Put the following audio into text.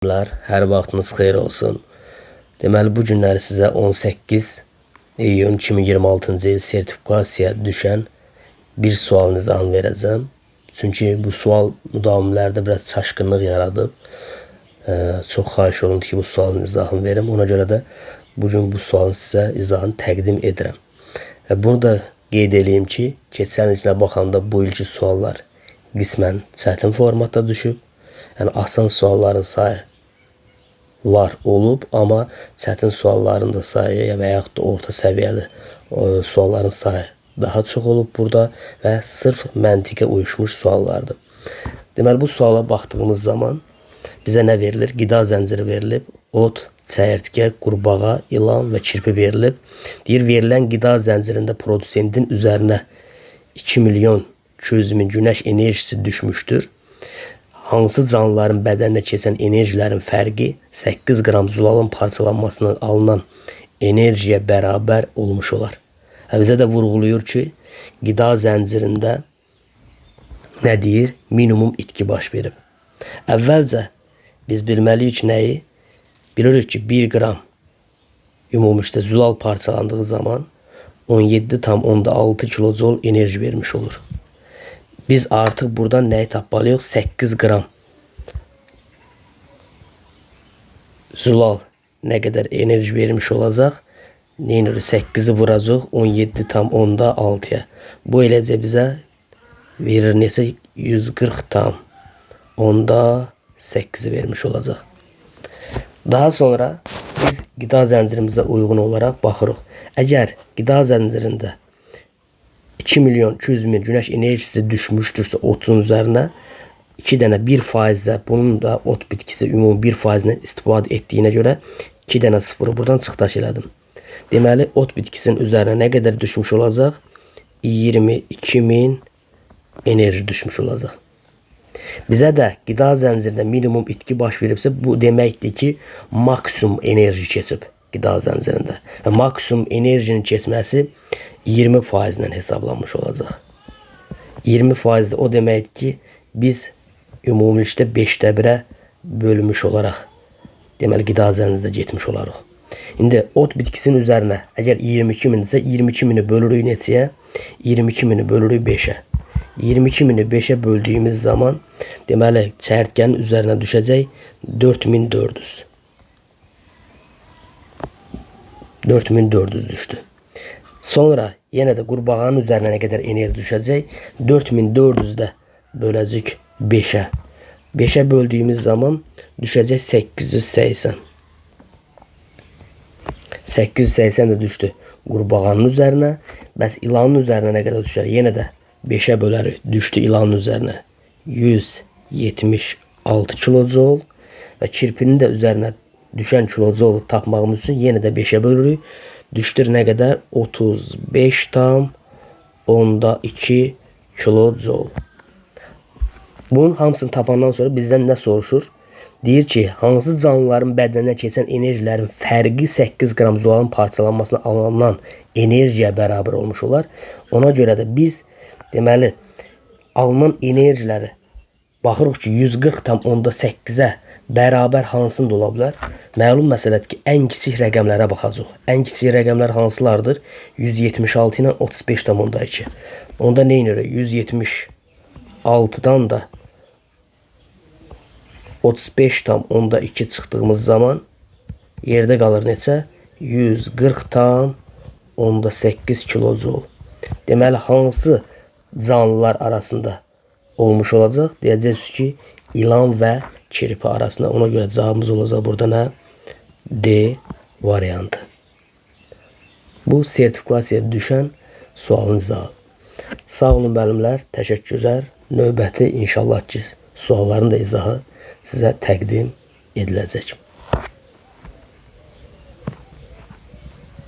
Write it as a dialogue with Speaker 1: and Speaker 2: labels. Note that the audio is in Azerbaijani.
Speaker 1: Hər vaxtınız xeyir olsun. Deməli, bu günləri sizə 18 iyun 2026-cı il sertifikasiya düşən bir sual nizamı verəcəm. Çünki bu sual müdavimlərdə biraz çaşqınlıq yaradıb. Çox xahiş olundu ki, bu sualın izahını verim. Ona görə də bugün bu sualın sizə izahını təqdim edirəm. Bunu da qeyd edeyim ki, keçən ilinə baxanda bu ilki suallar qismən çətin formatda düşüb. Yəni asan sualların sayı var olub, amma çətin sualların da sayı və yaxud da orta səviyyəli sualların sayı daha çox olub burada və sırf məntiqə uyuşmuş suallardır. Deməli, bu suala baxdığımız zaman bizə nə verilir? Qida zənciri verilib, ot, çəyirtkə, qurbağa, ilan və kirpi verilib. Deyir, verilən qida zəncirində produsentin üzərinə 2 milyon 200 min günəş enerjisi düşmüşdür. Hansı canlıların bədəninə keçən enerjilərin fərqi 8 qram zulalın parçalanmasından alınan enerjiyə bərabər olmuş olar. Bizə də vurğuluyur ki, qida zəncirində nə deyir? Minimum itki baş verib. Əvvəlcə biz bilməliyik nəyi? Bilirik ki, 1 qram ümumilikdə zulal parçalandığı zaman 17,6 kilojol enerji vermiş olur. Biz artıq buradan nəyi tapmalıyıq? 8 qram zulal nə qədər enerji vermiş olacaq? Neynir? 8-i vuracaq 17,6-ya. Bu eləcə bizə verir nesə? 140,8-i vermiş olacaq. Daha sonra biz qida zəncirimizə uyğun olaraq baxırıq. Əgər qida zəncirində 2 milyon 200 min günəş enerjisi düşmüşdürsə otun üzərinə 2 dənə 1%, bunun da ot bitkisi ümumi 1%-dən istifadə etdiyinə görə 2 dənə sıfırı buradan çıxdaş elədim. Deməli, ot bitkisinin üzərinə nə qədər düşmüş olacaq? 22 min enerji düşmüş olacaq. Bizə də qida zəncirində minimum itki baş veribsə, bu deməkdir ki, maksimum enerji keçib qida zəncirində. Və maksimum enerjinin keçməsi 20%-dən hesablanmış olacaq. 20% o deməkdir ki, biz ümumilikdə 5də 1-ə bölmüş olaraq, deməli, qida zəncirində getmiş olarıq. İndi ot bitkisinin üzərinə, əgər 22 mindirsə, 22 mini bölürük neçəyə? 22 mini bölürük 5-ə. 22 mini 5-ə böldüyümüz zaman, deməli, çəyirtkənin üzərinə düşəcək 4400. 4400 düşdü. Sonra yenə də qurbağanın üzərinə nə qədər enerji düşəcək? 4400-də böləcək 5-ə. 5-ə böldüyümüz zaman düşəcək 880. 880 də düşdü qurbağanın üzərinə. Bəs ilanın üzərinə nə qədər düşər? Yenə də 5-ə bölərik. Düşdü ilanın üzərinə 176 kilojol və kirpinin də üzərinə düşən kilojolu tapmağımız üçün yenə də 5-ə bölürük. Düşdür nə qədər? 35,2 kilojol. Bunun hamısını tapandan sonra bizdən nə soruşur? Deyir ki, hansı canlıların bədəninə keçən enerjilərin fərqi 8 qram zulalın parçalanmasına alınan enerjiyə bərabər olmuş olar. Ona görə də biz, deməli, alınan enerjiləri baxırıq ki, 140,8-ə bərabər hansında ola bilər? Məlum məsələdir ki, ən kiçik rəqəmlərə baxacaq. Ən kiçik rəqəmlər hansılardır? 176 ilə 35,2. Onda nə edirik? 176-dan da 35,2 çıxdığımız zaman yerdə qalır neçə? 140,8 kilojol. Deməli, hansı canlılar arasında olmuş olacaq? Deyəcəksiniz ki, ilan və kirpi arasında. Ona görə cavabımız olacaq burada nə? D variantı. Bu sertifikasiya düşən sualın izahı. Sağ olun müəllimlər, təşəkkürlər. Növbəti inşallah ki, sualların da izahı sizə təqdim ediləcək.